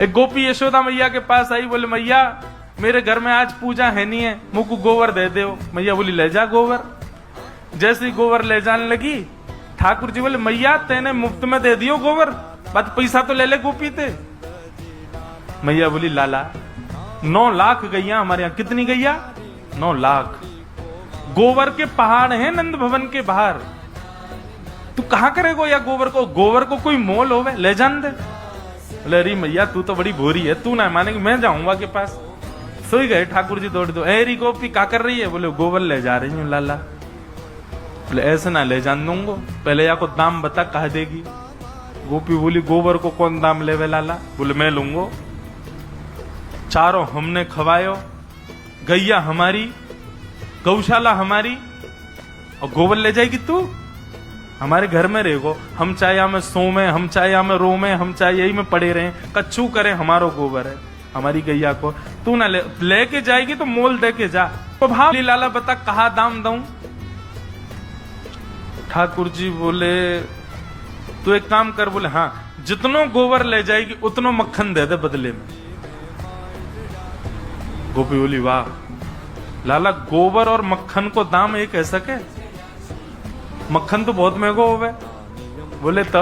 एक गोपी यशोदा मैया के पास आई, बोले मैया मेरे घर में आज पूजा है नहीं है, मुझको गोबर दे दो। मैया बोली ले जा गोबर। जैसे ही गोबर ले जाने लगी, ठाकुर जी बोले मैया तेने मुफ्त में दे दियो गोबर, बात पैसा तो ले ले गोपी थे। मैया बोली लाला 9 लाख गैया हमारे यहाँ। कितनी गैया? 9 लाख। गोबर के पहाड़ हैं नंद भवन के बाहर, तू कहां करेगो या गोबर को? गोबर को कोई मोल होवे, ले जान दे। बोले अरे मैया तू तो बड़ी भोरी है, तू ना मानेगी, मैं जाऊंगा के पास। सोई गए ठाकुर जी दौड़ दो। एरी गोपी क्या कर रही है? बोले गोबर ले जा रही हूँ लाला। बोले ऐसे ना ले जान दूंगो, पहले या को दाम बता कहा देगी। गोपी बोली गोबर को कौन दाम लेवे लाला? बोले मैं लूंगो। चारों हमने खवायो, गैया हमारी, गौशाला हमारी, और गोबर ले जाएगी तू? हमारे घर में रहेगो, हम चाहे यहाँ में सो में, हम चाहे यहाँ में रो में, हम चाहे यही में पड़े रहे, कच्चू करें, हमारो गोबर है, हमारी गैया को तू ना लेके जाएगी तो मोल दे के जा। तो भाव लाला बता कहा दाम दूं? ठाकुर जी बोले तू एक काम कर। बोले हाँ, जितनो गोबर ले जाएगी उतनो मक्खन दे दे बदले में। गोपी बोली वाह लाला, गोबर और मक्खन को दाम एक कह सके? मक्खन तो बहुत महंगो होवे। बोले तो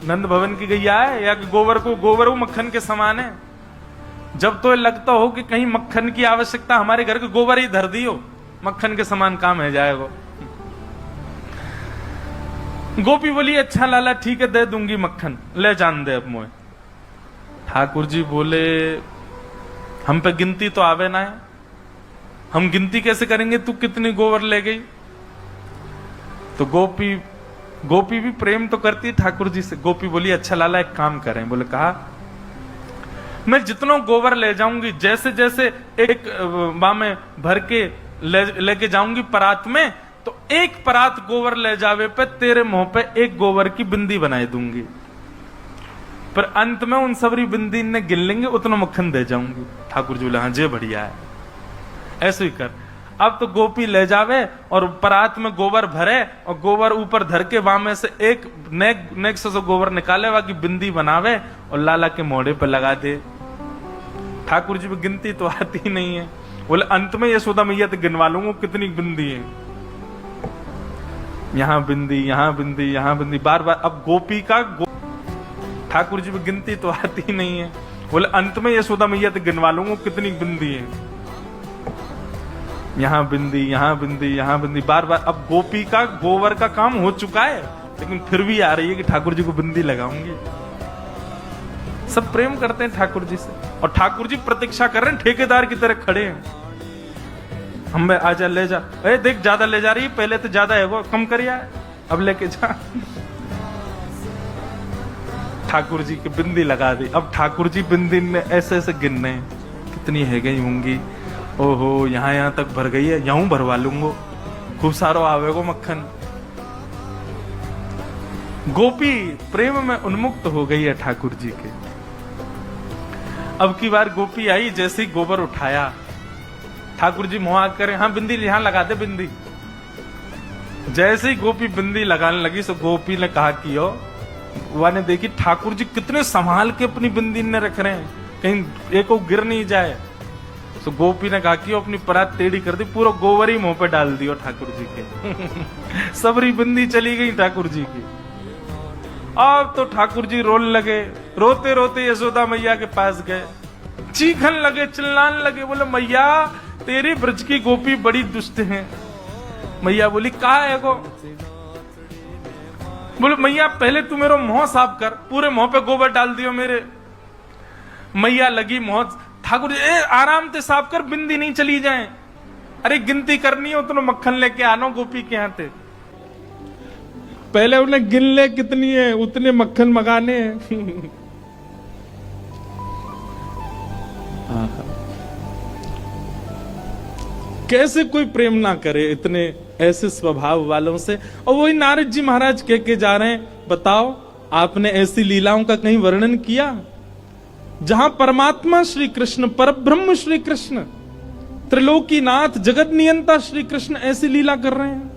नंद भवन की गैया है या गोबर को मक्खन के समान है। जब तो लगता हो कि कहीं मक्खन की आवश्यकता, हमारे घर के गोबर ही धर दियो, मक्खन के समान काम है जाएगा। गोपी बोली अच्छा लाला ठीक है दे दूंगी मक्खन, ले जान दे अब मोए। ठाकुर जी बोले हम पे गिनती तो आवे ना है, हम गिनती कैसे करेंगे तू कितनी गोबर ले गई? तो गोपी भी प्रेम तो करती है ठाकुर जी से। गोपी बोली अच्छा लाला एक काम करें। बोले कहा मैं जितना गोबर ले जाऊंगी, जैसे जैसे एक बा में भर के लेके जाऊंगी परात में, तो एक परात गोबर ले जावे पे तेरे मुंह पे एक गोबर की बिंदी बनाई दूंगी, पर अंत में उन सबरी बिंदी ने गिन लेंगे, उतना मक्खन दे जाऊंगी। ठाकुर जी बोले हाँ जे बढ़िया है, ऐसे ही कर। अब तो गोपी ले जावे और परात में गोबर भरे और गोबर ऊपर धर के वहां में से एक नेक से गोबर निकाले, वहां की बिंदी बनावे और लाला के मोड़े पे लगा दे। ठाकुर जी भी गिनती तो आती ही नहीं है। बोले अंत में यशोदा मैया तो गिनवा लूंगा कितनी बिंदी है, यहाँ बिंदी, यहाँ बिंदी, यहाँ बिंदी, बार बार। अब गोपी का ठाकुर जी भी गिनती तो आती ही नहीं है। बोले अंत में यशोदा मैया तो गिनवा लूंगा कितनी बिंदी है, यहाँ बिंदी, यहाँ बिंदी, यहाँ बिंदी, बार बार। अब गोपी का गोबर का काम हो चुका है, लेकिन फिर भी आ रही है कि ठाकुर जी को बिंदी लगाऊंगी। सब प्रेम करते हैं ठाकुर जी से, और ठाकुर जी प्रतीक्षा कर रहे हैं, ठेकेदार की तरह खड़े हैं। हम आजा ले जा, अरे देख ज्यादा ले जा रही है, पहले तो ज्यादा है वो, कम करिए अब लेके जा। ठाकुर जी की बिंदी लगा दी। अब ठाकुर जी बिंदी में ऐसे ऐसे गिनने कितनी है गई होंगी, ओहो यहाँ तक भर गई है, यूं भरवा लूंगो, खूब सारो आवेगो मक्खन। गोपी प्रेम में उन्मुक्त हो गई है ठाकुर जी के। अब की बार गोपी आई, जैसे ही गोबर उठाया, ठाकुर जी मुंह करे हाँ बिंदी यहां लगा दे बिंदी। जैसे ही गोपी बिंदी लगाने लगी, तो गोपी ने कहा कि वह ने देखी ठाकुर जी कितने संभाल के अपनी बिंदी ने रख रहे हैं, कहीं एक को गिर नहीं जाए। तो गोपी ने कहा कि अपनी परात टेढ़ी कर दी, पूरा गोबर ही मुंह पे डाल दियो ठाकुर जी के। सबरी बिंदी चली गई ठाकुर जी की। अब तो ठाकुर जी रोने लगे, रोते रोते यशोदा मैया के पास गए, चीखन लगे, चिल्लाने लगे। बोले मैया तेरी ब्रज की गोपी बड़ी दुष्ट है। मैया बोली कहा है गो? बोले मैया पहले तू मेरा मुंह साफ कर, पूरे मुंह पे गोबर डाल दियो मेरे। मैया लगी मुंह, ठाकुर जी आराम से साफ कर, बिंदी नहीं चली जाए। अरे गिनती करनी है, उतना मक्खन लेके आनो गोपी के यहाँ थे, पहले उन्हें गिन ले कितनी है, उतने मक्खन मंगाने हैं। कैसे कोई प्रेम ना करे इतने ऐसे स्वभाव वालों से। और वही नारद जी महाराज कह के जा रहे हैं, बताओ आपने ऐसी लीलाओं का कहीं वर्णन किया जहां परमात्मा श्री कृष्ण, परब्रह्म श्री कृष्ण, त्रिलोकीनाथ, जगत नियंता श्री कृष्ण ऐसी लीला कर रहे हैं?